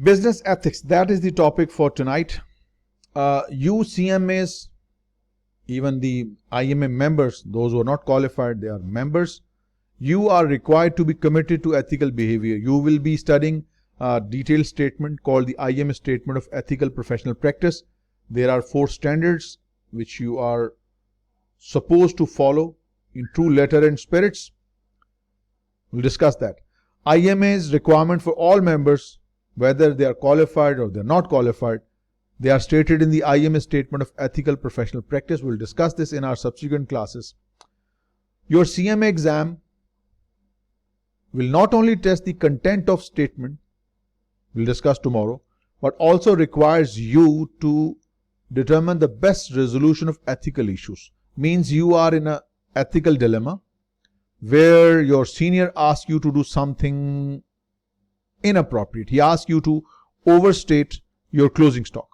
Business ethics, that is the topic for tonight. You CMAs, even the IMA members, those who are not qualified, they are members. You are required to be committed to ethical behavior. You will be studying a detailed statement called the IMA Statement of Ethical Professional Practice. There are 4 standards which you are supposed to follow in true letter and spirits. We'll discuss that. IMA's requirement for all members, whether they are qualified or they are not qualified, they are stated in the IMA Statement of Ethical Professional Practice. We'll discuss this in our subsequent classes. Your CMA exam will not only test the content of statement, we'll discuss tomorrow, but also requires you to determine the best resolution of ethical issues. Means you are in an ethical dilemma where your senior asks you to do something inappropriate. He asks you to overstate your closing stock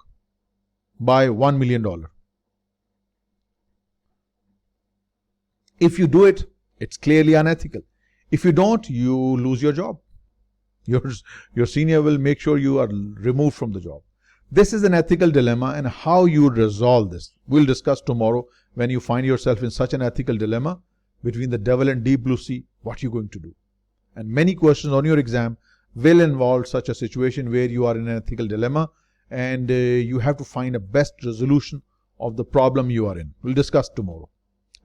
by $1 million. If you do it, it's clearly unethical. If you don't, you lose your job. Your senior will make sure you are removed from the job. This is an ethical dilemma, and how you resolve this, we'll discuss tomorrow. When you find yourself in such an ethical dilemma between the devil and deep blue sea, what you're going to do. And many questions on your exam will involve such a situation where you are in an ethical dilemma and you have to find a best resolution of the problem you are in. We'll discuss tomorrow.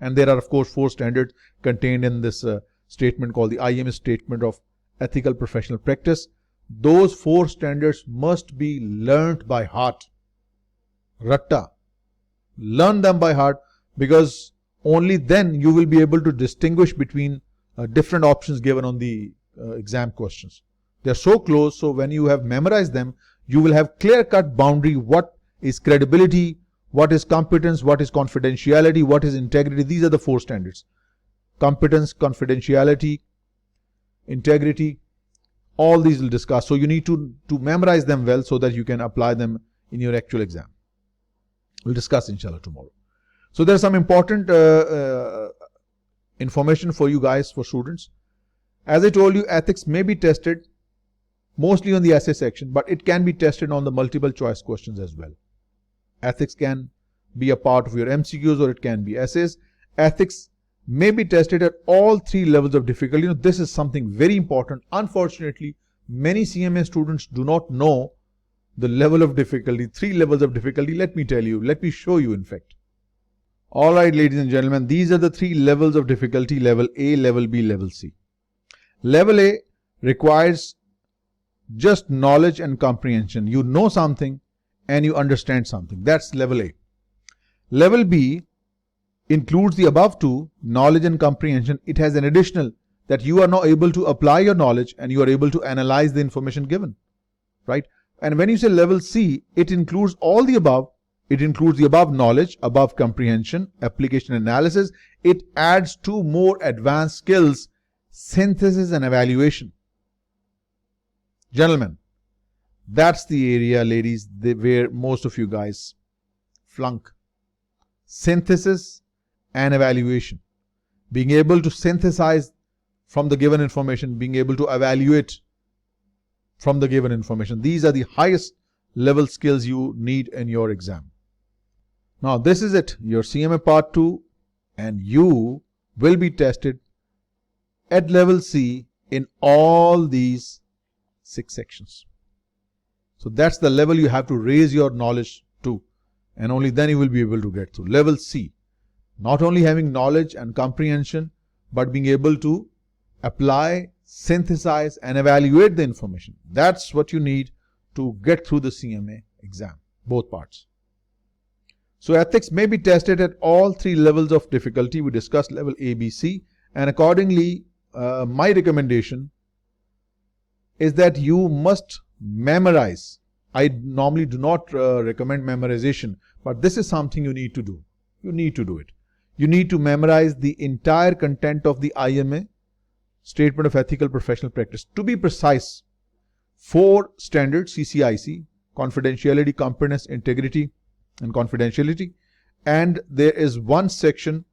And there are, of course, 4 standards contained in this statement called the IMA Statement of Ethical Professional Practice. Those 4 standards must be learnt by heart. Ratta. Learn them by heart, because only then you will be able to distinguish between different options given on the exam questions. They are so close, so when you have memorized them, you will have clear-cut boundary. What is credibility, what is competence, what is confidentiality, what is integrity. These are the 4 standards. Competence, confidentiality, integrity, all these will discuss. So you need to memorize them well so that you can apply them in your actual exam. We'll discuss inshallah tomorrow. So there's some important information for you guys, for students. As I told you, ethics may be tested mostly on the essay section, but it can be tested on the multiple choice questions as well. Ethics can be a part of your MCQs or it can be essays. Ethics may be tested at all 3 levels of difficulty. This is something very important. Unfortunately, many CMA students do not know the level of difficulty, 3 levels of difficulty. Let me tell you, let me show you in fact. Alright, ladies and gentlemen, these are the 3 levels of difficulty: level A, level B, level C. Level A requires just knowledge and comprehension. You know something and you understand something. That's level A. Level B includes the above 2, knowledge and comprehension. It has an additional that you are now able to apply your knowledge and you are able to analyze the information given, right? And when you say level C, it includes all the above. It includes the above knowledge, above comprehension, application analysis. It adds 2 more advanced skills: synthesis and evaluation. Gentlemen, that's the area, ladies, where most of you guys flunk. Synthesis and evaluation. Being able to synthesize from the given information, being able to evaluate from the given information. These are the highest level skills you need in your exam. Now this is it, your CMA Part 2, and you will be tested at level C in all these 6 sections. So that's the level you have to raise your knowledge to, and only then you will be able to get through. Level C. Not only having knowledge and comprehension, but being able to apply, synthesize and evaluate the information. That's what you need to get through the CMA exam, both parts. So ethics may be tested at all 3 levels of difficulty. We discussed level A, B, C, and accordingly my recommendation is that you must memorize. I normally do not recommend memorization, but this is something you need to do. You need to do it. You need to memorize the entire content of the IMA Statement of Ethical Professional Practice. To be precise, 4 standards: CCIC, confidentiality, competence, integrity and confidentiality, and there is 1 section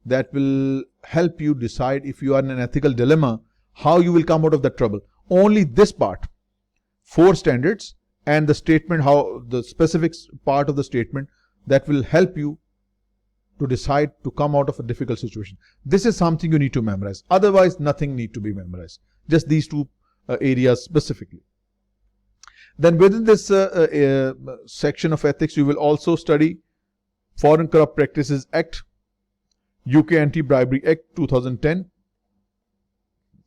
that will help you decide if you are in an ethical dilemma, how you will come out of that trouble. Only this part. 4 standards and the statement, how the specific part of the statement that will help you to decide to come out of a difficult situation. This is something you need to memorize. Otherwise, nothing need to be memorized. Just these 2 areas specifically. Then within this section of ethics, you will also study Foreign Corrupt Practices Act, UK Anti-Bribery Act 2010.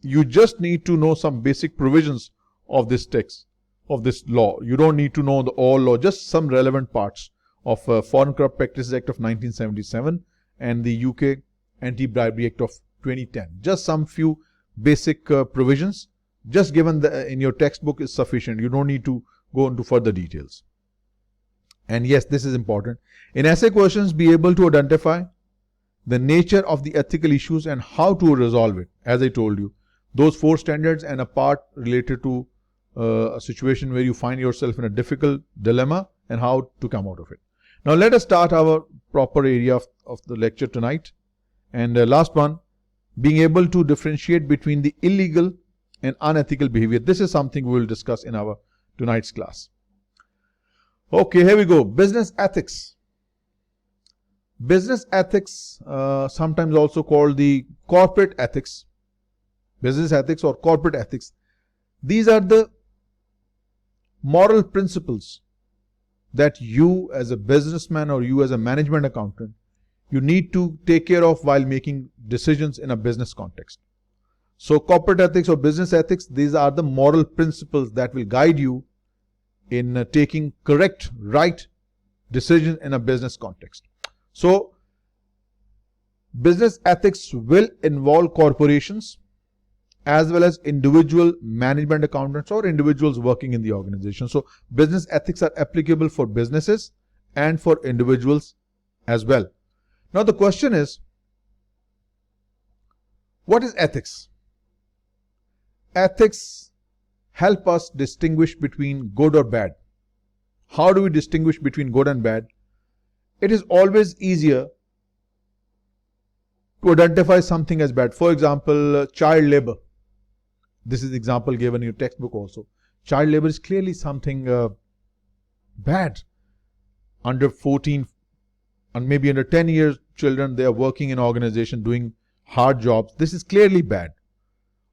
You just need to know some basic provisions of this text, of this law. You don't need to know the all law, just some relevant parts of Foreign Corrupt Practices Act of 1977 and the UK Anti-Bribery Act of 2010. Just some few basic provisions, just given in your textbook is sufficient. You don't need to go into further details. And yes, this is important. In essay questions, be able to identify the nature of the ethical issues and how to resolve it. As I told you, those 4 standards and a part related to a situation where you find yourself in a difficult dilemma and how to come out of it. Now let us start our proper area of the lecture tonight. And last one, being able to differentiate between the illegal and unethical behavior. This is something we will discuss in our tonight's class. Okay, here we go. Business ethics. Business ethics, sometimes also called the corporate ethics, business ethics or corporate ethics. These are the moral principles that you as a businessman or you as a management accountant, you need to take care of while making decisions in a business context. So corporate ethics or business ethics, these are the moral principles that will guide you in taking correct, right decisions in a business context. So business ethics will involve corporations as well as individual management accountants or individuals working in the organization. So business ethics are applicable for businesses and for individuals as well. Now the question is, what is ethics? Ethics help us distinguish between good or bad. How do we distinguish between good and bad? It is always easier to identify something as bad. For example, child labor. This is the example given in your textbook also. Child labor is clearly something bad. Under 14 and maybe under 10 years children, they are working in organization doing hard jobs. This is clearly bad.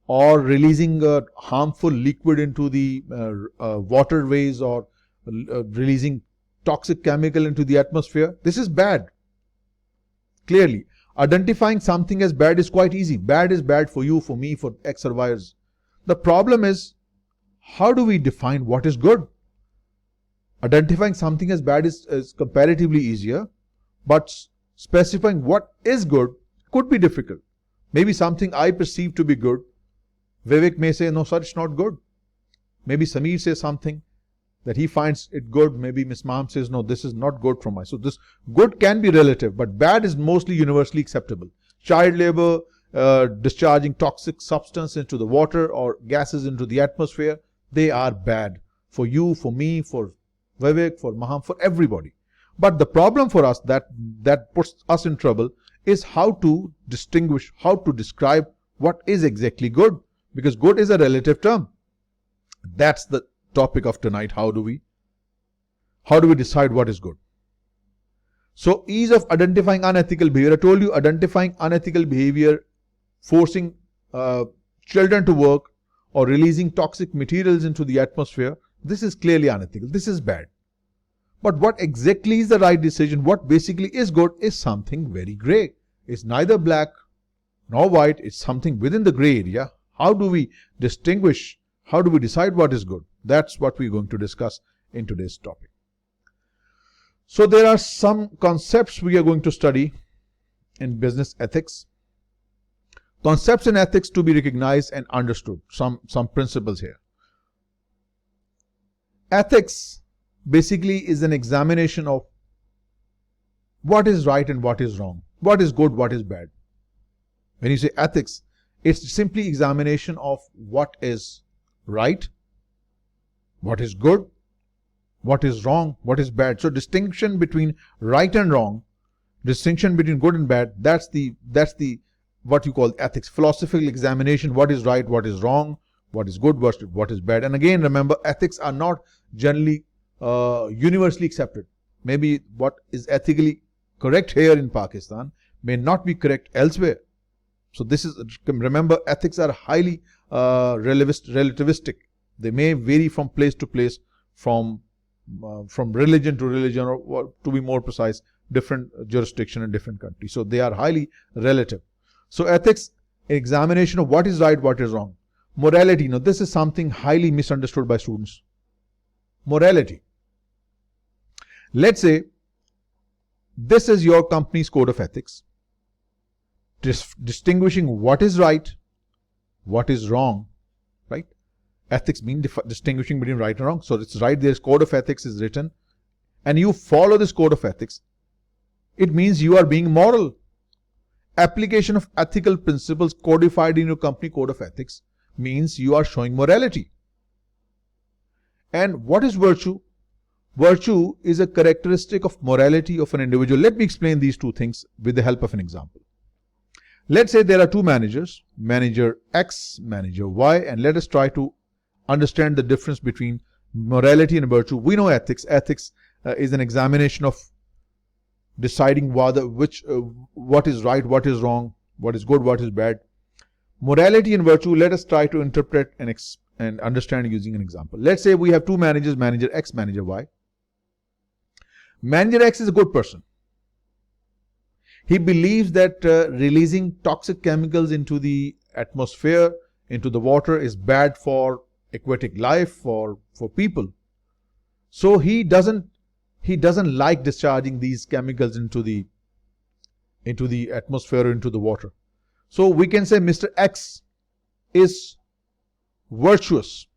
Or releasing harmful liquid into the waterways or releasing toxic chemical into the atmosphere. This is bad. Clearly, identifying something as bad is quite easy. Bad is bad for you, for me, for X or Y. The problem is, how do we define what is good? Identifying something as bad is comparatively easier, but specifying what is good could be difficult. Maybe something I perceive to be good, Vivek may say, no sir, it's not good. Maybe Samir says something that he finds it good. Maybe Miss Ma'am says, no, this is not good from my. So this good can be relative, but bad is mostly universally acceptable. Child labor, discharging toxic substance into the water or gases into the atmosphere, they are bad for you, for me, for Vivek, for Maham, for everybody. But the problem for us that puts us in trouble is how to distinguish, how to describe what is exactly good, because good is a relative term. That's the topic of tonight. How do we decide what is good? So ease of identifying unethical behavior. I told you, identifying unethical behavior, forcing children to work or releasing toxic materials into the atmosphere, this is clearly unethical. This is bad. But what exactly is the right decision? What basically is good is something very gray. It's neither black nor white. It's something within the gray area. How do we distinguish? How do we decide what is good? That's what we're going to discuss in today's topic. So there are some concepts we are going to study in business ethics. Concepts in ethics to be recognized and understood. Some principles here. Ethics basically is an examination of what is right and what is wrong. What is good, what is bad. When you say ethics, it's simply examination of what is right, what is good, what is wrong, what is bad. So distinction between right and wrong, distinction between good and bad, that's the what you call ethics. Philosophical examination, what is right, what is wrong, what is good, what is bad. And again, remember, ethics are not generally universally accepted. Maybe what is ethically correct here in Pakistan may not be correct elsewhere. So this is, remember, ethics are highly relativistic. They may vary from place to place, from religion to religion, or to be more precise, different jurisdiction in different countries. So they are highly relative. So ethics, examination of what is right, what is wrong. Morality. Now this is something highly misunderstood by students. Morality. Let's say this is your company's code of ethics, distinguishing what is right, what is wrong, right? Ethics means distinguishing between right and wrong. So it's right, there's code of ethics is written, and you follow this code of ethics. It means you are being moral. Application of ethical principles codified in your company code of ethics means you are showing morality. And what is virtue? Virtue is a characteristic of morality of an individual. Let me explain these two things with the help of an example. Let's say there are two managers, manager X, manager Y, and let us try to understand the difference between morality and virtue. We know ethics. Ethics is an examination of deciding what is right, what is wrong, what is good, what is bad. Morality and virtue, let us try to interpret and understand using an example. Let's say we have two managers, manager X, manager Y. Manager X is a good person. He believes that releasing toxic chemicals into the atmosphere, into the water, is bad for aquatic life, for people. So he doesn't like discharging these chemicals into the atmosphere, into the water. So we can say Mr. X is virtuous.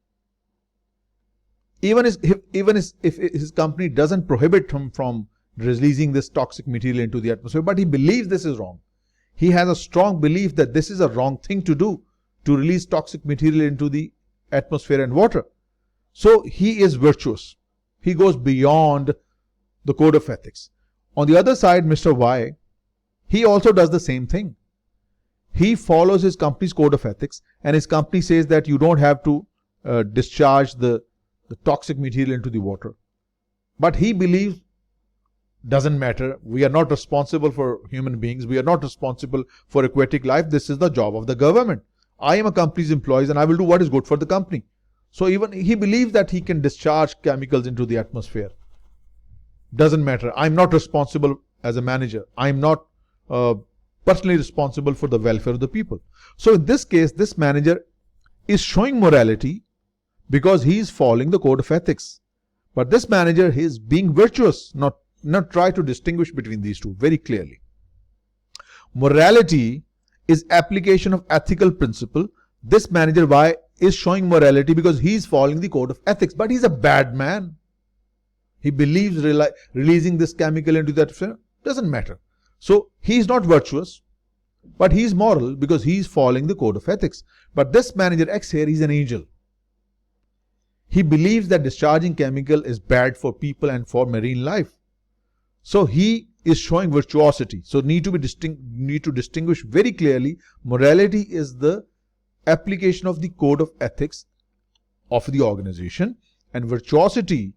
Even if his company doesn't prohibit him from releasing this toxic material into the atmosphere, but he believes this is wrong. He has a strong belief that this is a wrong thing to do, to release toxic material into the atmosphere and water. So he is virtuous. He goes beyond the code of ethics. On the other side, Mr. Y, he also does the same thing. He follows his company's code of ethics, and his company says that you don't have to discharge the toxic material into the water. But he believes, doesn't matter, we are not responsible for human beings, we are not responsible for aquatic life, this is the job of the government. I am a company's employee and I will do what is good for the company. So even he believes that he can discharge chemicals into the atmosphere. Doesn't matter, I'm not responsible as a manager, I'm not personally responsible for the welfare of the people. So in this case, this manager is showing morality because he is following the code of ethics. But this manager is being virtuous, not try to distinguish between these two very clearly. Morality is application of ethical principle. This manager Y is showing morality because he is following the code of ethics, but he's a bad man. He believes releasing this chemical into the atmosphere doesn't matter. So he is not virtuous, but he is moral because he is following the code of ethics. But this manager X here, he's an angel. He believes that discharging chemical is bad for people and for marine life. So he is showing virtuosity. So need to distinguish very clearly. Morality is the application of the code of ethics of the organization, and virtuosity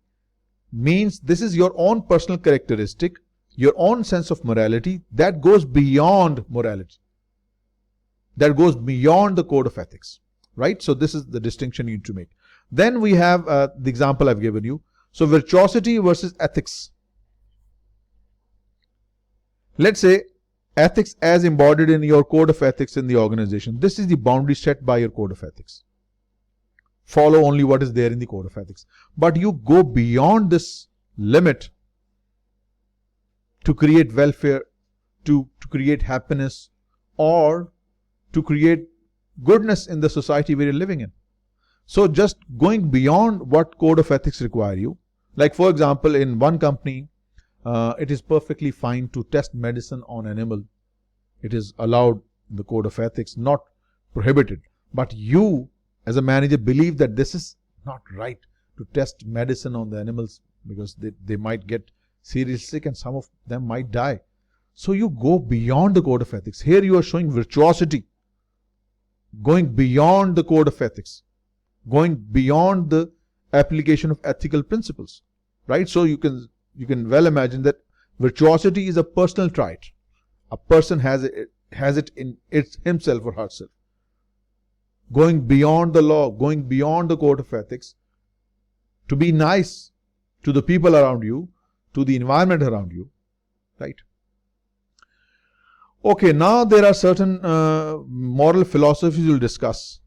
means this is your own personal characteristic, your own sense of morality that goes beyond morality, that goes beyond the code of ethics, right? So this is the distinction you need to make. Then we have the example I've given you. So virtuosity versus ethics. Let's say ethics as embodied in your code of ethics in the organization. This is the boundary set by your code of ethics. Follow only what is there in the code of ethics. But you go beyond this limit to create welfare, to create happiness, or to create goodness in the society we are living in. So just going beyond what code of ethics require you. Like for example, in one company, it is perfectly fine to test medicine on animal. It is allowed in the code of ethics, not prohibited. But you as a manager believe that this is not right to test medicine on the animals because they might get seriously sick and some of them might die. So you go beyond the code of ethics. Here you are showing virtuosity, going beyond the code of ethics. going beyond the application of ethical principles, right? So you can well imagine that virtuosity is a personal trait. A person has it in himself or herself. Going beyond the law, going beyond the code of ethics, to be nice to the people around you, to the environment around you, right? Okay, now there are certain moral philosophies we'll discuss.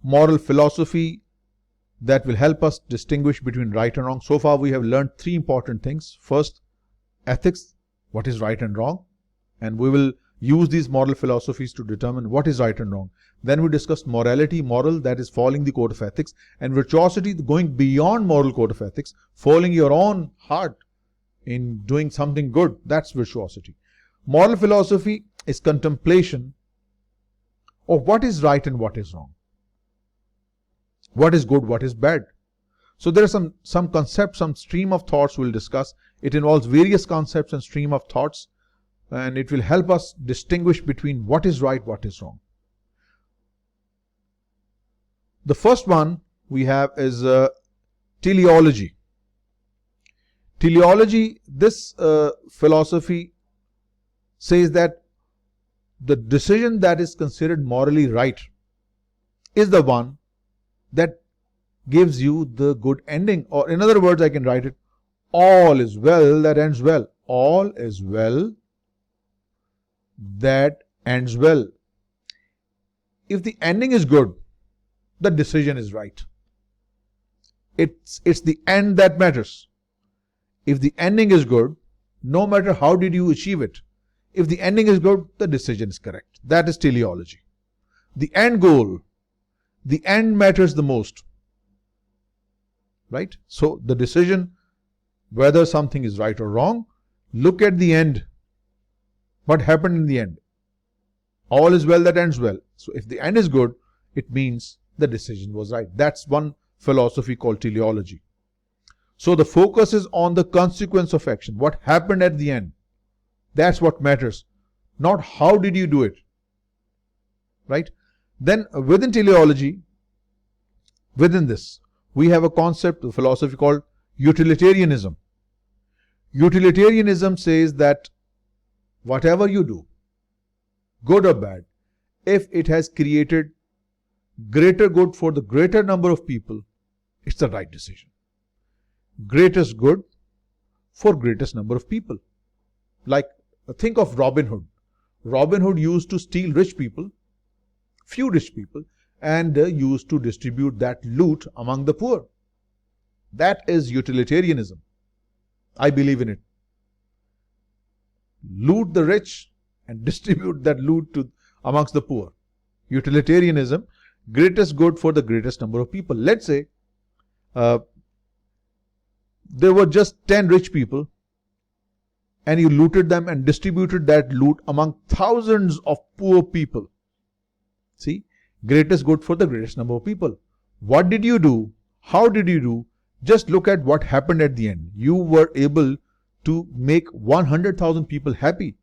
Moral philosophy that will help us distinguish between right and wrong. So far we have learned three important things. First, ethics, what is right and wrong, and we will use these moral philosophies to determine what is right and wrong. Then we discussed morality, moral, that is following the code of ethics, and virtuosity, going beyond moral code of ethics, following your own heart in doing something good. That's virtuosity. Moral philosophy is contemplation of what is right and what is wrong, what is good, what is bad. So there are some concepts, some stream of thoughts we'll discuss. It involves various concepts and stream of thoughts, and it will help us distinguish between what is right, what is wrong. The first one we have is teleology. Teleology, this philosophy says that the decision that is considered morally right is the one that gives you the good ending. Or in other words, I can write it, all is well that ends well. All is well that ends well. If the ending is good, the decision is right. It's the end that matters. If the ending is good, no matter how did you achieve it, if the ending is good, the decision is correct. That is teleology. The end goal, the end matters the most, right? So the decision, whether something is right or wrong, look at the end. What happened in the end? All is well that ends well. So if the end is good, it means the decision was right. That's one philosophy called teleology. So the focus is on the consequence of action. What happened at the end? That's what matters. Not how did you do it. Right? Then within teleology, within this, we have a concept, a philosophy called utilitarianism. Utilitarianism says that whatever you do, good or bad, if it has created greater good for the greater number of people, it's the right decision. Greatest good for greatest number of people. Like, think of Robin Hood. Robin Hood used to steal rich people, few rich people, and used to distribute that loot among the poor. That is utilitarianism. I believe in it. Loot the rich and distribute that loot amongst the poor. Utilitarianism, greatest good for the greatest number of people. Let's say there were just 10 rich people and you looted them and distributed that loot among thousands of poor people. See, greatest good for the greatest number of people. What did you do? How did you do? Just look at what happened at the end. You were able to make 100,000 people happy.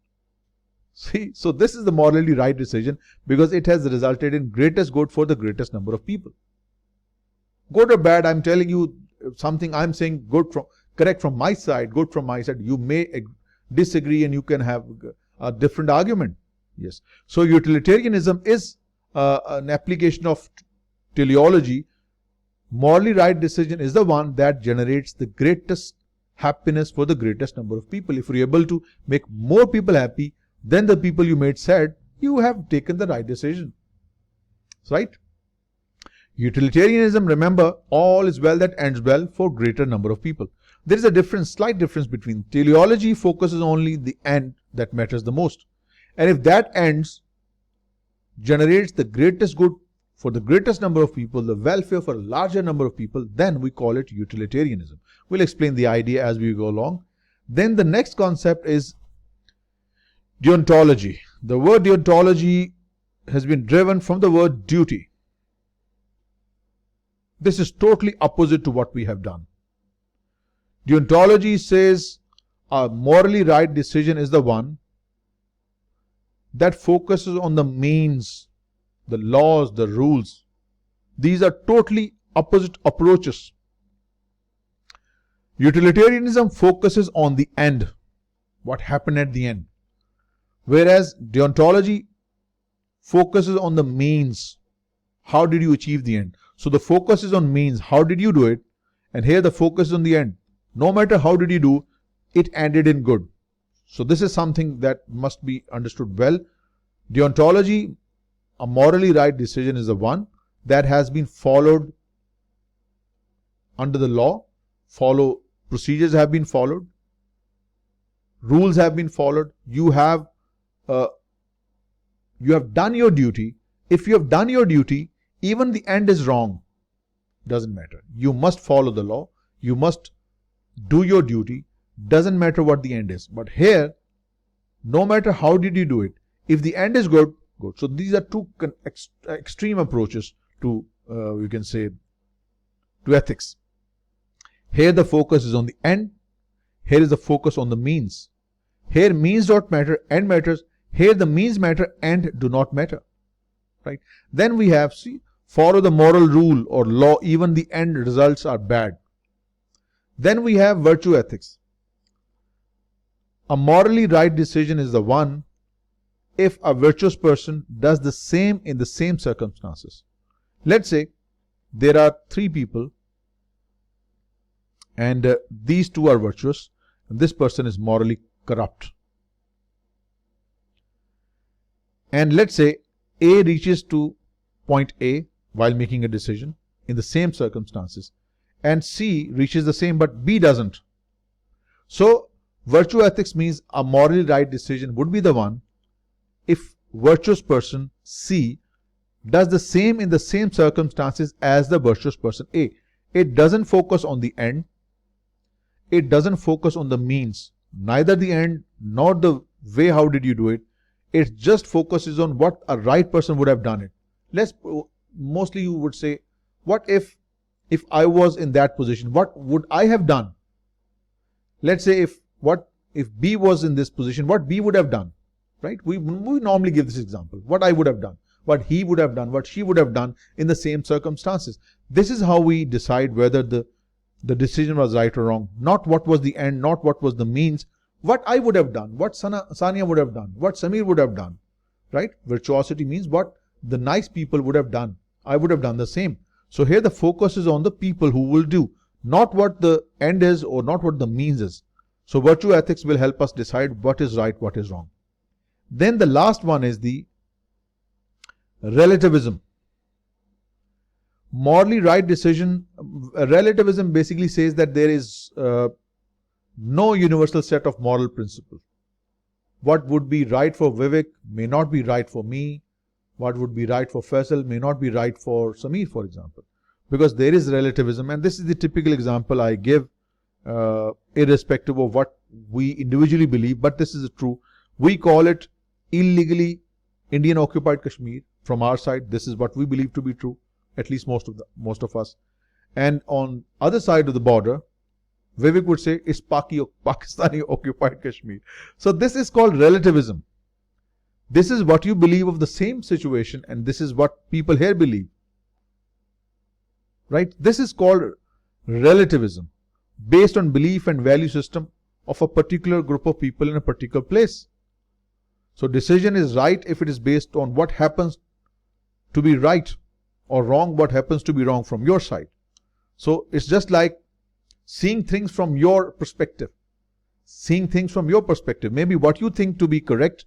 See, so this is the morally right decision because it has resulted in greatest good for the greatest number of people. Good or bad, I'm telling you something, I'm saying good from, correct from my side, good from my side. You may disagree and you can have a different argument. Yes. So utilitarianism is an application of teleology. Morally right decision is the one that generates the greatest happiness for the greatest number of people. If you're able to make more people happy than the people you made sad, you have taken the right decision. Right? Utilitarianism, remember, all is well that ends well for greater number of people. There is a difference, slight difference between teleology focuses only the end that matters the most. And if that ends generates the greatest good for the greatest number of people, the welfare for a larger number of people, then we call it utilitarianism. We'll explain the idea as we go along. Then the next concept is deontology. The word deontology has been driven from the word duty. This is totally opposite to what we have done. Deontology says a morally right decision is the one that focuses on the means, the laws, the rules, These are totally opposite approaches. Utilitarianism focuses on the end, what happened at the end, whereas deontology focuses on the means. How did you achieve the end? So the focus is on means, how did you do it? And here the focus is on the end. No matter how did you do, it ended in good. So this is something that must be understood well. Deontology, a morally right decision, is the one that has been followed under the law. Procedures have been followed, rules have been followed. You have done your duty. If you have done your duty, even the end is wrong, doesn't matter. You must follow the law. You must do your duty. Doesn't matter what the end is. But here, no matter how did you do it, if the end is good, good. So these are two extreme approaches to, you can say, to ethics. Here the focus is on the end. Here is the focus on the means. Here means don't matter, end matters. Here the means matter, end do not matter. Right? Then we have, follow the moral rule or law, even the end results are bad. Then we have virtue ethics. A morally right decision is the one if a virtuous person does the same in the same circumstances. Let's say there are three people and these two are virtuous and this person is morally corrupt. And let's say A reaches to point A while making a decision in the same circumstances and C reaches the same but B doesn't. So virtue ethics means a morally right decision would be the one if virtuous person C does the same in the same circumstances as the virtuous person A. It doesn't focus on the end. It doesn't focus on the means, neither the end nor the way how did you do it. It just focuses on what a right person would have done it. Mostly you would say, what if I was in that position, what would I have done? Let's say if B was in this position, what B would have done, right? We normally give this example, what I would have done, what he would have done, what she would have done in the same circumstances. This is how we decide whether the decision was right or wrong. Not what was the end, not what was the means, what I would have done, what Sania would have done, what Samir would have done, right? Virtuosity means what the nice people would have done. I would have done the same. So here the focus is on the people who will do, not what the end is or not what the means is. So virtue ethics will help us decide what is right, what is wrong. Then the last one is the relativism. Morally right decision, relativism basically says that there is no universal set of moral principles. What would be right for Vivek may not be right for me. What would be right for Faisal may not be right for Samir, for example. Because there is relativism, and this is the typical example I give, irrespective of what we individually believe, but this is true. We call it illegally Indian occupied Kashmir. From our side, this is what we believe to be true, at least most of us. And on other side of the border, Vivek would say it's Pakistani occupied Kashmir. So this is called relativism. This is what you believe of the same situation, and this is what people here believe. Right? This is called relativism, based on belief and value system of a particular group of people in a particular place. So decision is right if it is based on what happens to be right, or wrong what happens to be wrong from your side. So it's just like seeing things from your perspective. Seeing things from your perspective. Maybe what you think to be correct,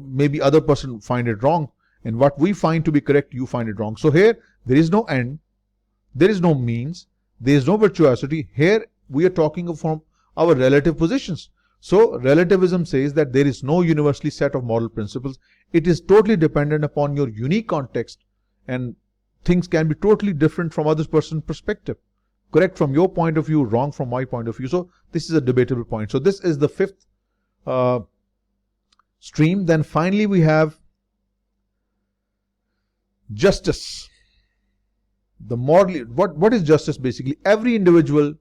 maybe other person find it wrong, and what we find to be correct, you find it wrong. So here there is no end, there is no means, there is no virtuosity. Here we are talking from our relative positions. So relativism says that there is no universally set of moral principles. It is totally dependent upon your unique context, and things can be totally different from other person's perspective. Correct from your point of view, wrong from my point of view. So this is a debatable point. So this is the fifth stream. Then finally we have justice. The morally, what is justice basically? Every individual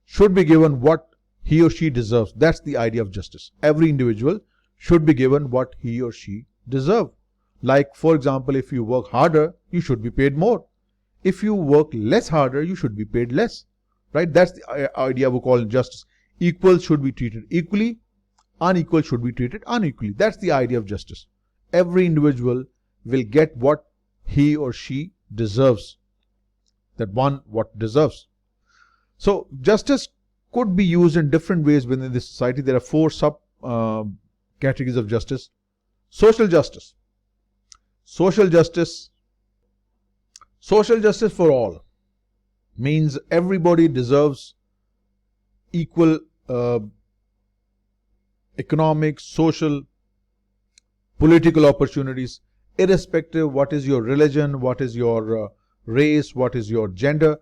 should be given what he or she deserves. That's the idea of justice. Every individual should be given what he or she deserves. Like, for example, if you work harder, you should be paid more. If you work less harder, you should be paid less. Right? That's the idea we call justice. Equal should be treated equally, unequal should be treated unequally. That's the idea of justice. Every individual will get what he or she deserves. That one what deserves. So justice could be used in different ways within this society. There are four sub categories of justice. Social justice. Social justice for all means everybody deserves equal economic, social, political opportunities, irrespective what is your religion, what is your race, what is your gender.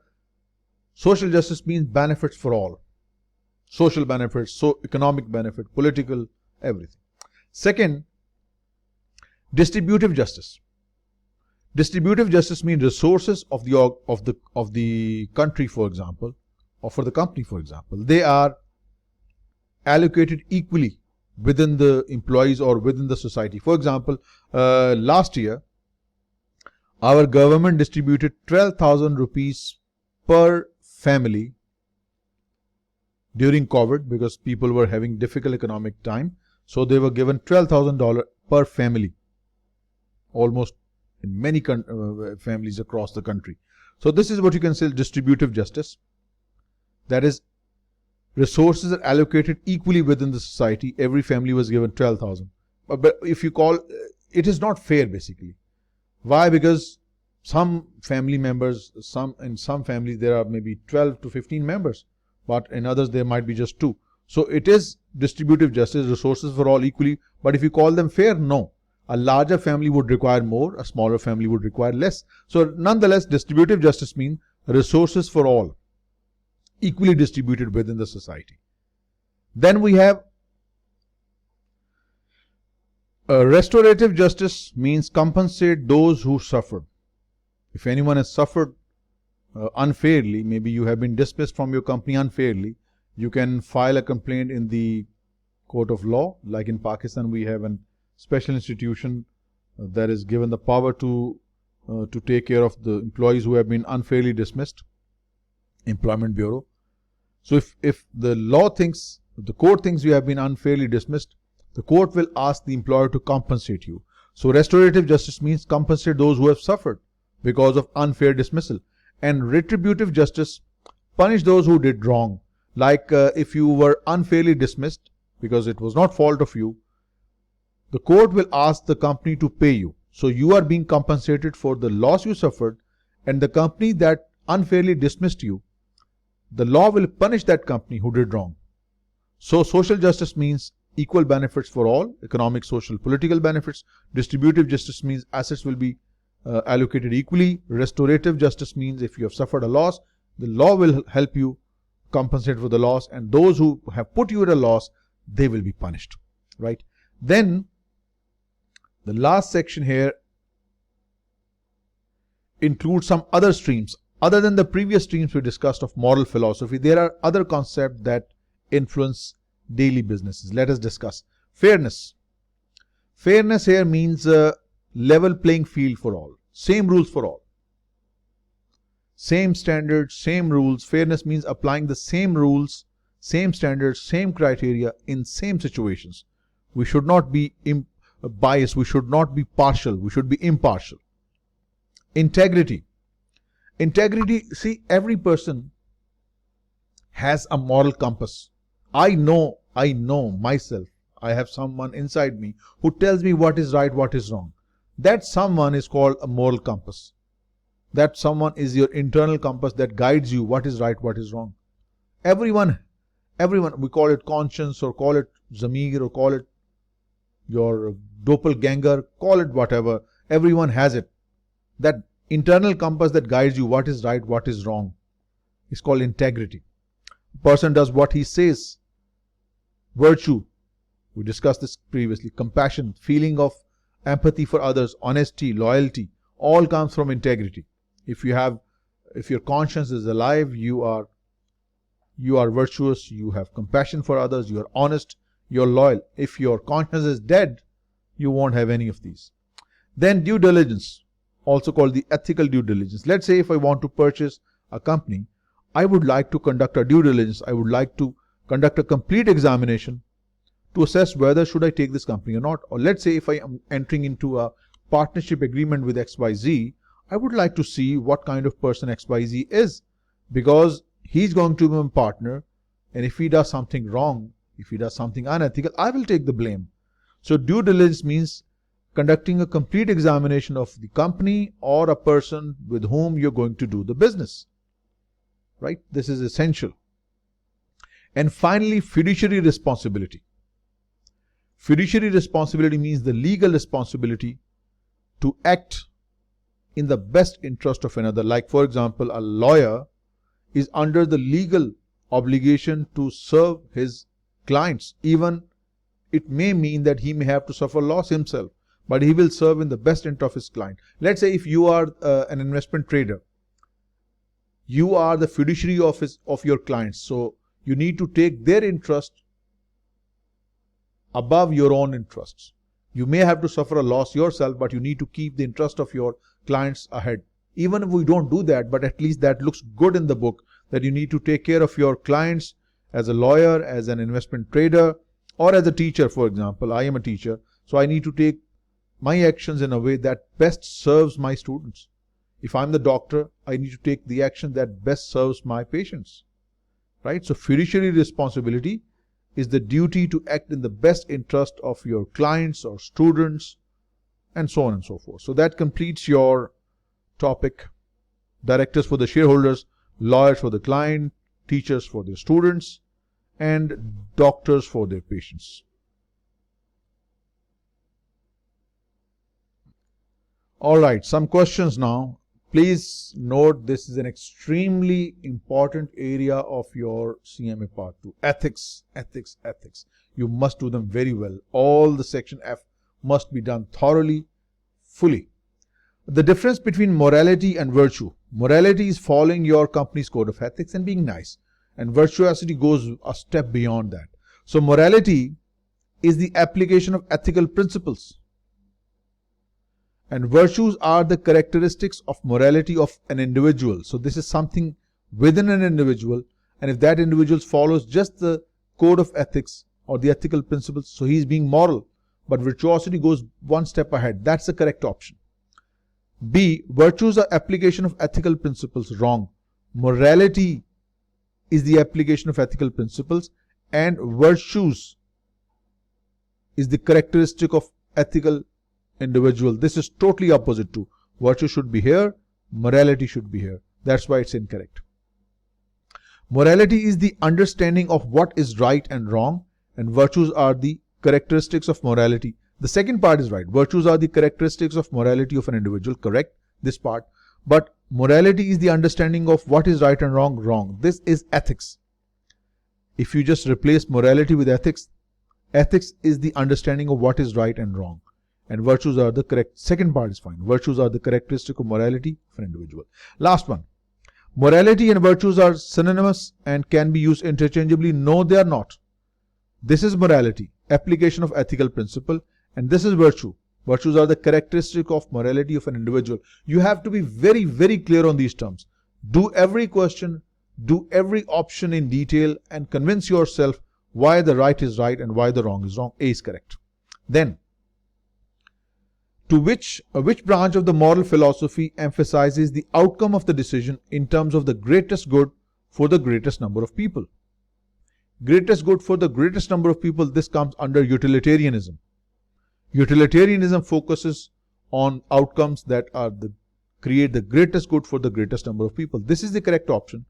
Social justice means benefits for all. Social benefits, so economic benefit, political, everything. Second, distributive justice. Distributive justice means resources of the country, for example, or for the company, for example. They are allocated equally within the employees or within the society. For example, last year, our government distributed 12,000 rupees per family during COVID because people were having difficult economic time. So they were given $12,000 per family, almost in many families across the country. So this is what you can say distributive justice. That is, resources are allocated equally within the society. Every family was given 12,000. But if you call, it is not fair basically. Why? Because some family members, in some families there are maybe 12 to 15 members, but in others there might be just 2. So it is distributive justice, resources for all equally. But if you call them fair, no. A larger family would require more, a smaller family would require less. So nonetheless, distributive justice means resources for all, equally distributed within the society. Then we have restorative justice, means compensate those who suffered. If anyone has suffered unfairly, maybe you have been dismissed from your company unfairly, you can file a complaint in the court of law. Like in Pakistan, we have a special institution that is given the power to take care of the employees who have been unfairly dismissed, Employment Bureau. So if the court thinks you have been unfairly dismissed, the court will ask the employer to compensate you. So restorative justice means compensate those who have suffered because of unfair dismissal. And retributive justice, punish those who did wrong. Like if you were unfairly dismissed because it was not fault of you, the court will ask the company to pay you. So you are being compensated for the loss you suffered, and the company that unfairly dismissed you, the law will punish that company who did wrong. So social justice means equal benefits for all, economic, social, political benefits. Distributive justice means assets will be allocated equally. Restorative justice means if you have suffered a loss, the law will help you compensate for the loss, and those who have put you at a loss, they will be punished. Right? Then the last section here includes some other streams. Other than the previous streams we discussed of moral philosophy, there are other concepts that influence daily businesses. Let us discuss. Fairness. Fairness here means level playing field for all. Same rules for all. Same standards, same rules. Fairness means applying the same rules, same standards, same criteria in same situations. We should not be biased. We should not be partial. We should be impartial. Integrity. Integrity, see, every person has a moral compass. I know myself. I have someone inside me who tells me what is right, what is wrong. That someone is called a moral compass. That someone is your internal compass that guides you what is right, what is wrong. Everyone, we call it conscience or call it zamir or call it your doppelganger, call it whatever. Everyone has it. That internal compass that guides you what is right, what is wrong is called integrity. A person does what he says. Virtue, we discussed this previously. Compassion, feeling of empathy for others, honesty, loyalty, all comes from integrity. If your conscience is alive, you are virtuous, you have compassion for others, you are honest, you are loyal. If your conscience is dead, you won't have any of these. Then due diligence, also called the ethical due diligence. Let's say if I want to purchase a company, I would like to conduct a due diligence. I would like to conduct a complete examination to assess whether should I take this company or not. Or let's say if I am entering into a partnership agreement with XYZ, I would like to see what kind of person XYZ is, because he's going to be my partner, and if he does something wrong, if he does something unethical, I will take the blame. So due diligence means conducting a complete examination of the company or a person with whom you're going to do the business. Right? This is essential. And finally, fiduciary responsibility. Fiduciary responsibility means the legal responsibility to act in the best interest of another. Like, for example, a lawyer is under the legal obligation to serve his clients. Even it may mean that he may have to suffer loss himself, but he will serve in the best interest of his client. Let's say if you are an investment trader, you are the fiduciary of your clients. So you need to take their interest above your own interests. You may have to suffer a loss yourself, but you need to keep the interest of your clients ahead. Even if we don't do that, but at least that looks good in the book, that you need to take care of your clients as a lawyer, as an investment trader, or as a teacher, for example. I am a teacher, so I need to take my actions in a way that best serves my students. If I'm the doctor, I need to take the action that best serves my patients. Right? So fiduciary responsibility is the duty to act in the best interest of your clients or students, and so on and so forth. So that completes your topic. Directors for the shareholders, lawyers for the client, teachers for their students, and doctors for their patients. Alright, some questions now. Please note this is an extremely important area of your CMA Part 2. Ethics, ethics, ethics. You must do them very well. All the section F must be done thoroughly, fully. The difference between morality and virtue. Morality is following your company's code of ethics and being nice. And virtuosity goes a step beyond that. So morality is the application of ethical principles. And virtues are the characteristics of morality of an individual. So this is something within an individual. And if that individual follows just the code of ethics or the ethical principles, so he's being moral. But virtuosity goes one step ahead. That's the correct option. B, virtues are application of ethical principles. Wrong. Morality is the application of ethical principles, and virtues is the characteristic of ethical individual. This is totally opposite to. Virtue should be here, morality should be here. That's why it's incorrect. Morality is the understanding of what is right and wrong, and virtues are the characteristics of morality. The second part is right. Virtues are the characteristics of morality of an individual. Correct, this part. But morality is the understanding of what is right and wrong. Wrong. This is ethics. If you just replace morality with ethics, ethics is the understanding of what is right and wrong. And virtues are the correct. Second part is fine. Virtues are the characteristic of morality of an individual. Last one. Morality and virtues are synonymous and can be used interchangeably. No, they are not. This is morality, application of ethical principle, and this is virtue. Virtues are the characteristic of morality of an individual. You have to be very, very clear on these terms. Do every question, do every option in detail, and convince yourself why the right is right and why the wrong is wrong. A is correct. Then, to which branch of the moral philosophy emphasizes the outcome of the decision in terms of the greatest good for the greatest number of people? Greatest good for the greatest number of people, this comes under utilitarianism. Utilitarianism focuses on outcomes that are create the greatest good for the greatest number of people. This is the correct option.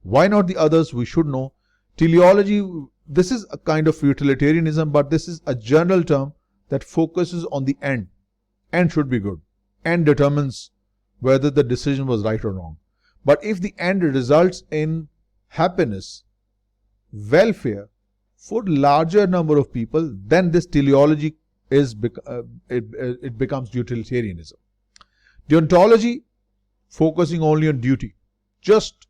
Why not the others? We should know. Teleology, this is a kind of utilitarianism, but this is a general term that focuses on the end. End should be good. End determines whether the decision was right or wrong. But if the end results in happiness, welfare for larger number of people, then this teleology it becomes utilitarianism. Deontology, focusing only on duty. Just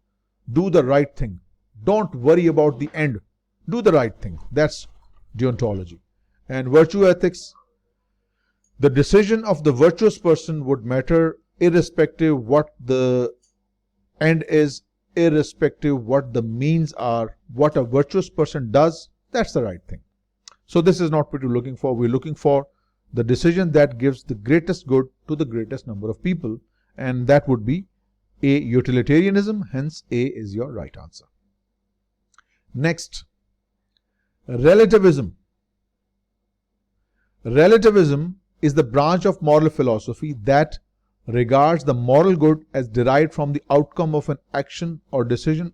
do the right thing. Don't worry about the end. Do the right thing. That's deontology. And virtue ethics, The decision of the virtuous person would matter irrespective what the end is, irrespective what the means are. What a virtuous person does, that's the right thing. So this is not what we're looking for. We're looking for the decision that gives the greatest good to the greatest number of people, and that would be A, utilitarianism. Hence A is your right answer. Next, relativism. Relativism is the branch of moral philosophy that regards the moral good as derived from the outcome of an action or decision.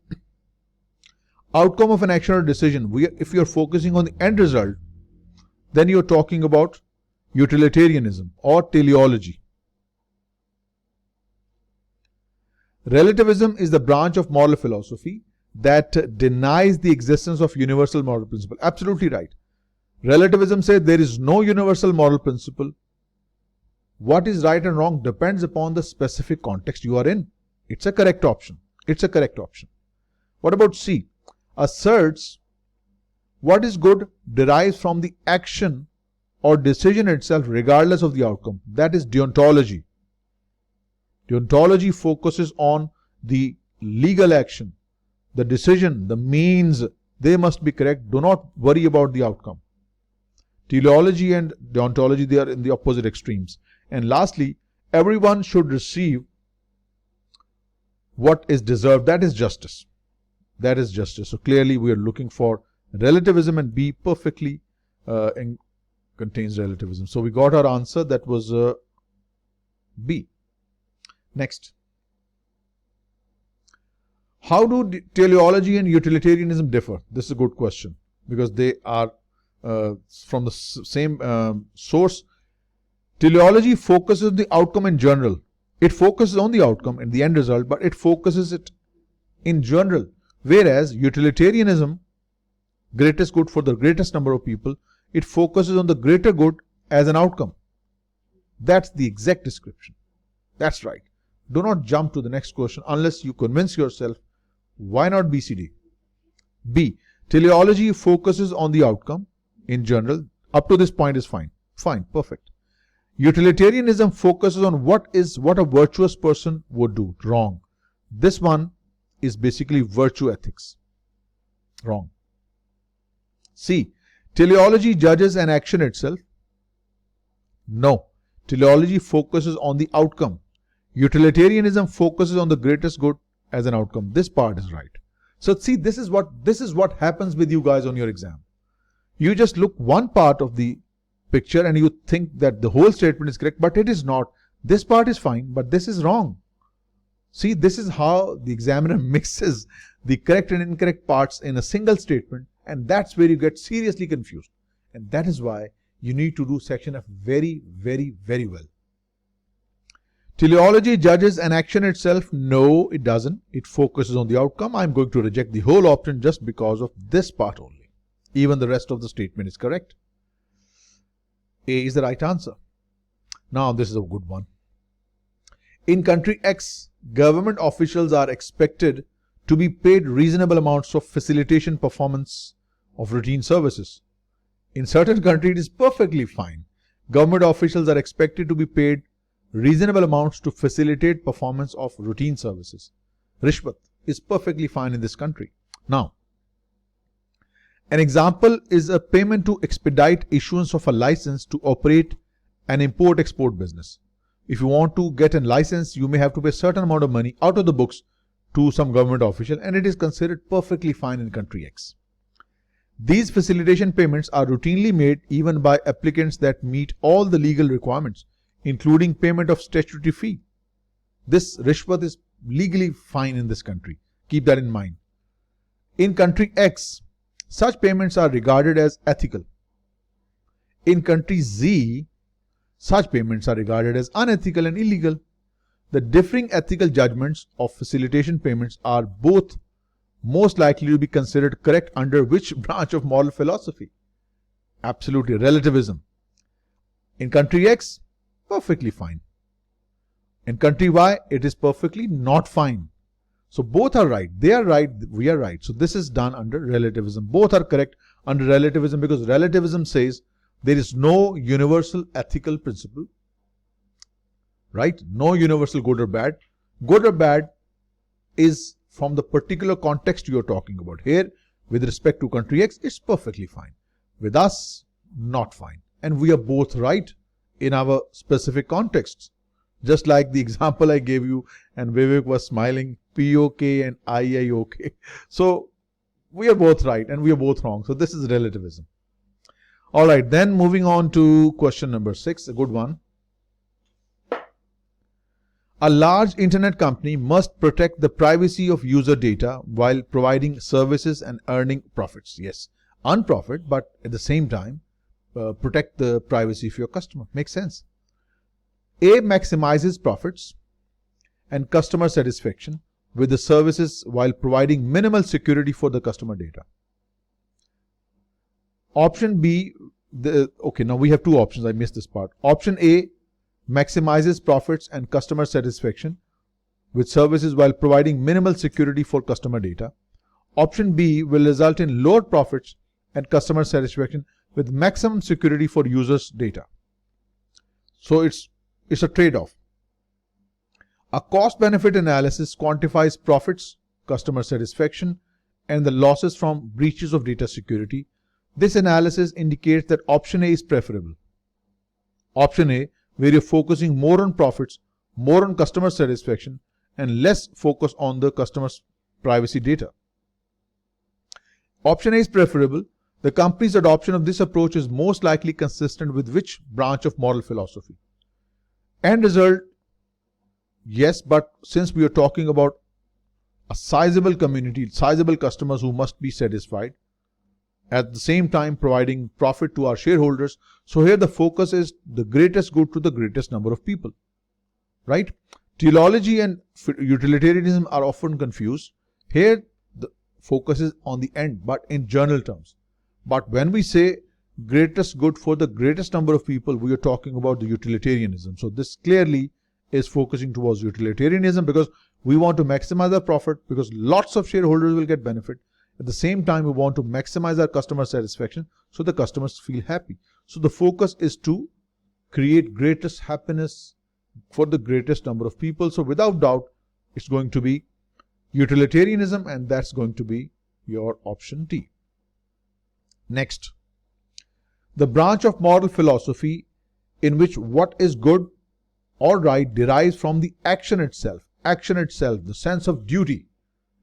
Outcome of an action or decision. If you're focusing on the end result, then you're talking about utilitarianism or teleology. Relativism is the branch of moral philosophy that denies the existence of universal moral principle. Absolutely right. Relativism says there is no universal moral principle. What is right and wrong depends upon the specific context you are in. It's a correct option. It's a correct option. What about C? Asserts what is good derives from the action or decision itself regardless of the outcome. That is deontology. Deontology focuses on the legal action, the decision, the means. They must be correct. Do not worry about the outcome. Teleology and deontology, they are in the opposite extremes. And lastly, everyone should receive what is deserved. That is justice. That is justice. So clearly we are looking for relativism, and B perfectly contains relativism. So we got our answer. That was B. Next. How do teleology and utilitarianism differ? This is a good question because they are from the same source. Teleology focuses on the outcome in general. It focuses on the outcome and the end result, but it focuses it in general. Whereas utilitarianism, greatest good for the greatest number of people, it focuses on the greater good as an outcome. That's the exact description. That's right. Do not jump to the next question unless you convince yourself. Why not BCD? B. Teleology focuses on the outcome in general. Up to this point is fine. Fine, perfect. Utilitarianism focuses on what a virtuous person would do. Wrong. This one is basically virtue ethics. Wrong. C. Teleology judges an action itself. No. Teleology focuses on the outcome. Utilitarianism focuses on the greatest good as an outcome. This part is right. So see, this is what happens with you guys on your exam. You just look one part of the picture and you think that the whole statement is correct, but it is not. This part is fine, but this is wrong. See, this is how the examiner mixes the correct and incorrect parts in a single statement, and that's where you get seriously confused. And that is why you need to do section F very, very, very well. Teleology judges an action itself. No, it doesn't. It focuses on the outcome. I'm going to reject the whole option just because of this part only. Even the rest of the statement is correct. A is the right answer. Now this is a good one. In country X, government officials are expected to be paid reasonable amounts of facilitation performance of routine services. In certain countries, it is perfectly fine. Government officials are expected to be paid reasonable amounts to facilitate performance of routine services. Rishwat is perfectly fine in this country. Now, an example is a payment to expedite issuance of a license to operate an import-export business. If you want to get a license, you may have to pay a certain amount of money out of the books to some government official, and it is considered perfectly fine in country X. These facilitation payments are routinely made even by applicants that meet all the legal requirements, including payment of statutory fee. This Rishwat is legally fine in this country. Keep that in mind. In country X, such payments are regarded as ethical. In country Z, such payments are regarded as unethical and illegal. The differing ethical judgments of facilitation payments are both most likely to be considered correct under which branch of moral philosophy? Absolutely, relativism. In country X, perfectly fine. In country Y, it is perfectly not fine. So both are right. They are right. We are right. So this is done under relativism. Both are correct under relativism because relativism says There is no universal ethical principle, right? No universal good or bad. Good or bad is from the particular context you are talking about. Here, with respect to country X, it's perfectly fine. With us, not fine. And we are both right in our specific contexts. Just like the example I gave you, and Vivek was smiling, POK and IIOK. So we are both right and we are both wrong. So this is relativism. All right, then moving on to question number 6, a good one. A large internet company must protect the privacy of user data while providing services and earning profits. Yes, earn profit, but at the same time, protect the privacy of your customer. Makes sense. A maximizes profits and customer satisfaction with the services while providing minimal security for the customer data. Option B, okay, now we have two options. I missed this part. Option A maximizes profits and customer satisfaction with services while providing minimal security for customer data. Option B will result in lower profits and customer satisfaction with maximum security for users' data. So it's a trade-off. A cost-benefit analysis quantifies profits, customer satisfaction, and the losses from breaches of data security. This analysis indicates that option A is preferable. Option A, where you're focusing more on profits, more on customer satisfaction, and less focus on the customer's privacy data. Option A is preferable. The company's adoption of this approach is most likely consistent with which branch of moral philosophy? End result, yes, but since we are talking about a sizable community, sizable customers who must be satisfied, at the same time providing profit to our shareholders. So here the focus is the greatest good to the greatest number of people, right? Teleology and utilitarianism are often confused. Here the focus is on the end, but in general terms. But when we say greatest good for the greatest number of people, we are talking about the utilitarianism. So this clearly is focusing towards utilitarianism because we want to maximize our profit because lots of shareholders will get benefit. At the same time, we want to maximize our customer satisfaction so the customers feel happy. So the focus is to create greatest happiness for the greatest number of people. So without doubt, it's going to be utilitarianism, and that's going to be your option D. Next, the branch of moral philosophy in which what is good or right derives from the action itself. Action itself, the sense of duty.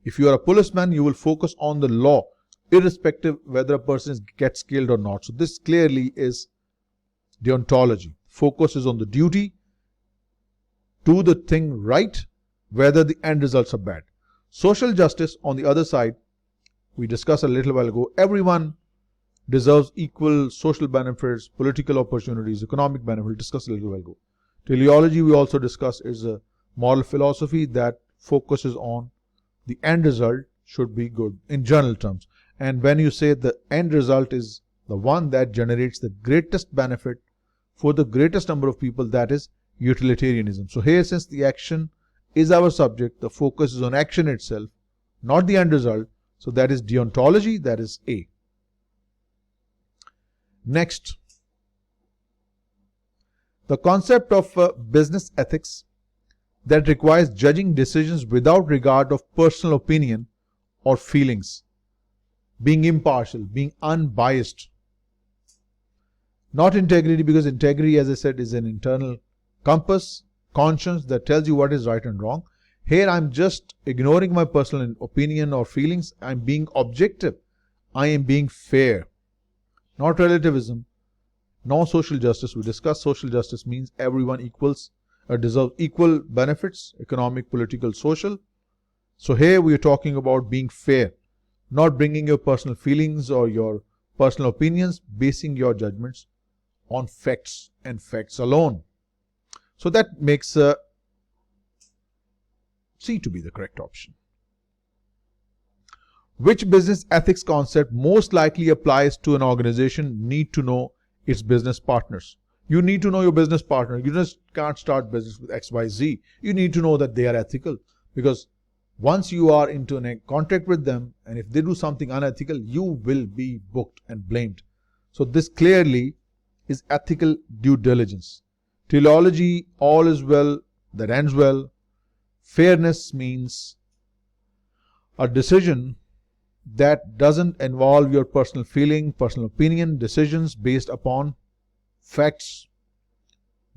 If you are a policeman, you will focus on the law, irrespective whether a person gets killed or not. So this clearly is deontology. Focus is on the duty, do the thing right, whether the end results are bad. Social justice, on the other side, we discussed a little while ago, everyone deserves equal social benefits, political opportunities, economic benefits, discussed a little while ago. Teleology, we also discussed, is a moral philosophy that focuses on the end result should be good in general terms. And when you say the end result is the one that generates the greatest benefit for the greatest number of people, that is utilitarianism. So here, since the action is our subject, the focus is on action itself, not the end result. So that is deontology, that is A. Next, the concept of business ethics that requires judging decisions without regard of personal opinion or feelings, being impartial, being unbiased. Not integrity, because integrity, as I said, is an internal compass, conscience that tells you what is right and wrong. Here I'm just ignoring my personal opinion or feelings. I'm being objective. I am being fair. Not relativism. No social justice. We discussed social justice means everyone deserves equal benefits, economic, political, social. So here we are talking about being fair, not bringing your personal feelings or your personal opinions, basing your judgments on facts and facts alone. So that makes C to be the correct option. Which business ethics concept most likely applies to an organization? Need to know its business partners. You need to know your business partner. You just can't start business with XYZ. You need to know that they are ethical, because once you are into a contract with them, and if they do something unethical, you will be booked and blamed. So this clearly is ethical due diligence. Teleology, all is well that ends well. Fairness means a decision that doesn't involve your personal feeling, personal opinion, decisions based upon facts,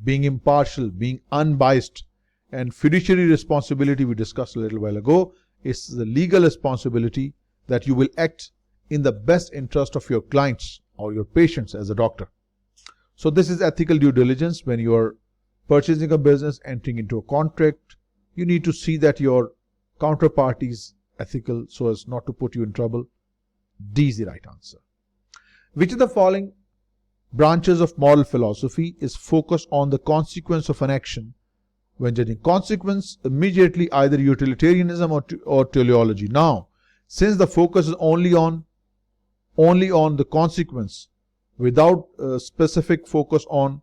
being impartial, being unbiased. And fiduciary responsibility, we discussed a little while ago, is the legal responsibility that you will act in the best interest of your clients or your patients as a doctor. So this is ethical due diligence. When you are purchasing a business, entering into a contract, you need to see that your counterparty is ethical so as not to put you in trouble. D is the right answer. Which of the following branches of moral philosophy is focused on the consequence of an action when judging? Consequence, immediately either utilitarianism or teleology. Now, since the focus is only on the consequence without a specific focus on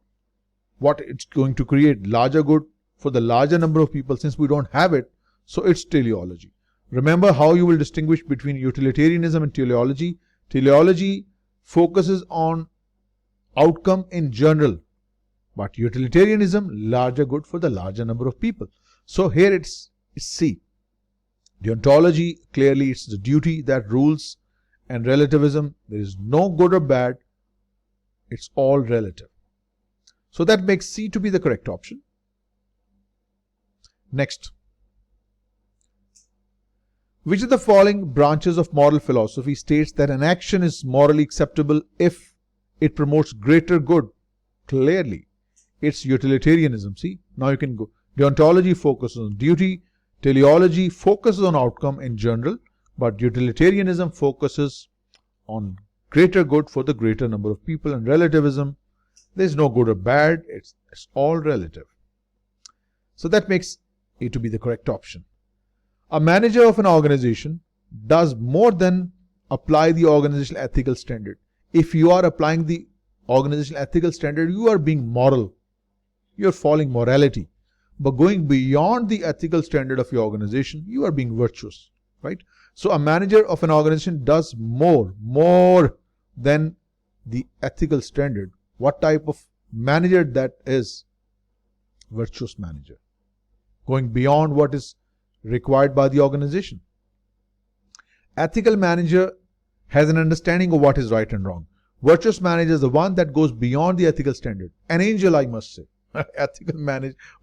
what it's going to create, larger good for the larger number of people, since we don't have it, so it's teleology. Remember how you will distinguish between utilitarianism and teleology. Teleology focuses on outcome in general, but utilitarianism, larger good for the larger number of people. So here it's C. Deontology, clearly it's the duty that rules, and relativism, there is no good or bad, it's all relative. So that makes C to be the correct option. Next. Which of the following branches of moral philosophy states that an action is morally acceptable if it promotes greater good? Clearly, it's utilitarianism. See, now you can go. Deontology focuses on duty. Teleology focuses on outcome in general, but utilitarianism focuses on greater good for the greater number of people, and relativism, there's no good or bad, it's all relative. So that makes A to be the correct option. A manager of an organization does more than apply the organizational ethical standard. If you are applying the organizational ethical standard, you are being moral. You are following morality. But going beyond the ethical standard of your organization, you are being virtuous, right? So a manager of an organization does more than the ethical standard. What type of manager that is? Virtuous manager. Going beyond what is required by the organization. Ethical manager has an understanding of what is right and wrong. Virtuous manager is the one that goes beyond the ethical standard. An angel, I must say.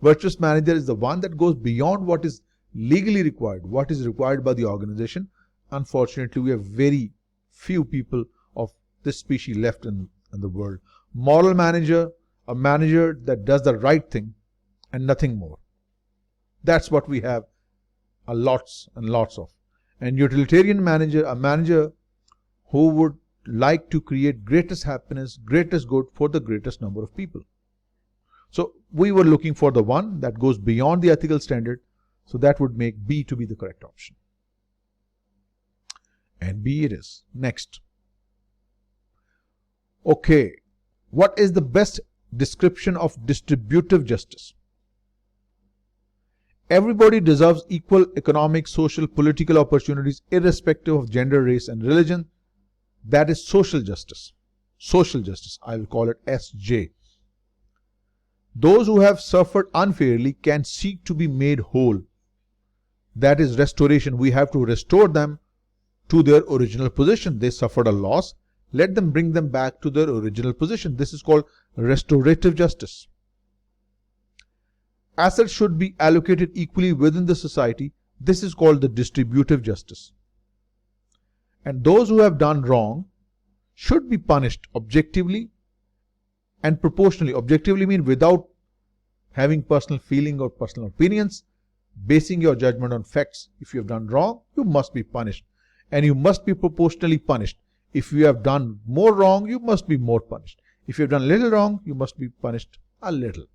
Virtuous manager is the one that goes beyond what is legally required, what is required by the organization. Unfortunately, we have very few people of this species left in the world. Moral manager, a manager that does the right thing and nothing more. That's what we have lots and lots of. And utilitarian manager, a manager who would like to create greatest happiness, greatest good for the greatest number of people. So we were looking for the one that goes beyond the ethical standard. So that would make B to be the correct option. And B it is. Next. Okay. What is the best description of distributive justice? Everybody deserves equal economic, social, political opportunities irrespective of gender, race and religion. That is social justice. Social justice. I will call it SJ. Those who have suffered unfairly can seek to be made whole. That is restoration. We have to restore them to their original position. They suffered a loss. Let them bring them back to their original position. This is called restorative justice. Assets should be allocated equally within the society. This is called the distributive justice. And those who have done wrong should be punished objectively and proportionally. Objectively means without having personal feeling or personal opinions, basing your judgment on facts. If you have done wrong, you must be punished. And you must be proportionally punished. If you have done more wrong, you must be more punished. If you have done little wrong, you must be punished a little.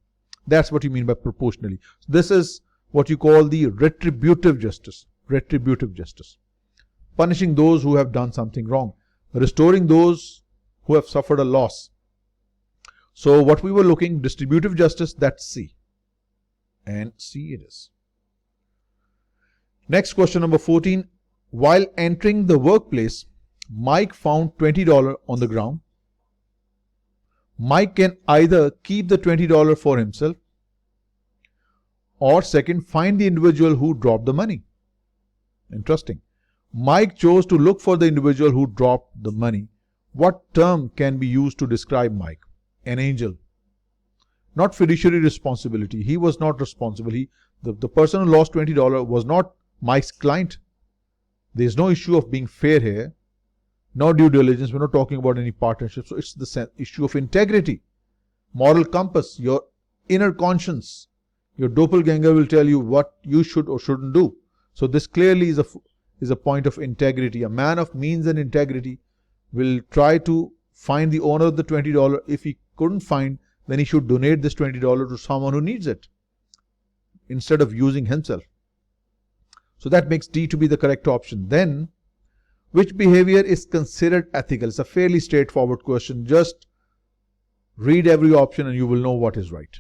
That's what you mean by proportionally. This is what you call the retributive justice. Retributive justice. Punishing those who have done something wrong. Restoring those who have suffered a loss. So what we were looking, distributive justice, that's C. And C it is. Next question, number 14. While entering the workplace, Mike found $20 on the ground. Mike can either keep the $20 for himself, or second, find the individual who dropped the money. Interesting. Mike chose to look for the individual who dropped the money. What term can be used to describe Mike? An angel. Not fiduciary responsibility. He was not responsible. The person who lost $20 was not Mike's client. There is no issue of being fair here. No due diligence. We're not talking about any partnership. So it's the issue of integrity. Moral compass. Your inner conscience. Your doppelganger will tell you what you should or shouldn't do. So this clearly is a point of integrity. A man of means and integrity will try to find the owner of the $20. If he couldn't find, then he should donate this $20 to someone who needs it instead of using himself. So that makes D to be the correct option. Then, which behavior is considered ethical? It's a fairly straightforward question. Just read every option and you will know what is right.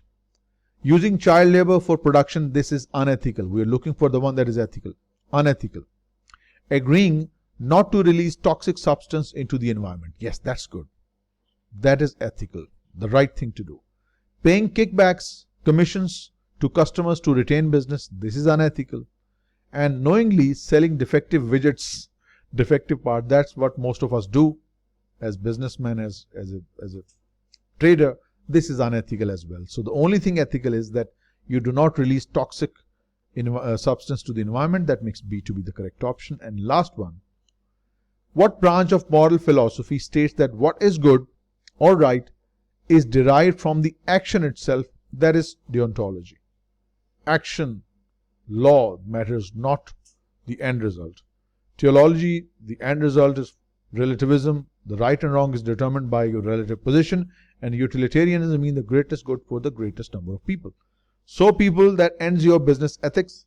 Using child labor for production, this is unethical. We are looking for the one that is ethical. Unethical. Agreeing not to release toxic substance into the environment. Yes, that's good. That is ethical. The right thing to do. Paying kickbacks, commissions to customers to retain business. This is unethical. And knowingly selling defective widgets, defective part. That's what most of us do as businessmen, as a trader. This is unethical as well. So the only thing ethical is that you do not release toxic substance to the environment. That makes B to be the correct option. And last one. What branch of moral philosophy states that what is good or right is derived from the action itself? That is deontology. Action, law matters, not the end result. Theology, the end result is relativism. The right and wrong is determined by your relative position. And utilitarianism means the greatest good for the greatest number of people. So people, that ends your business ethics.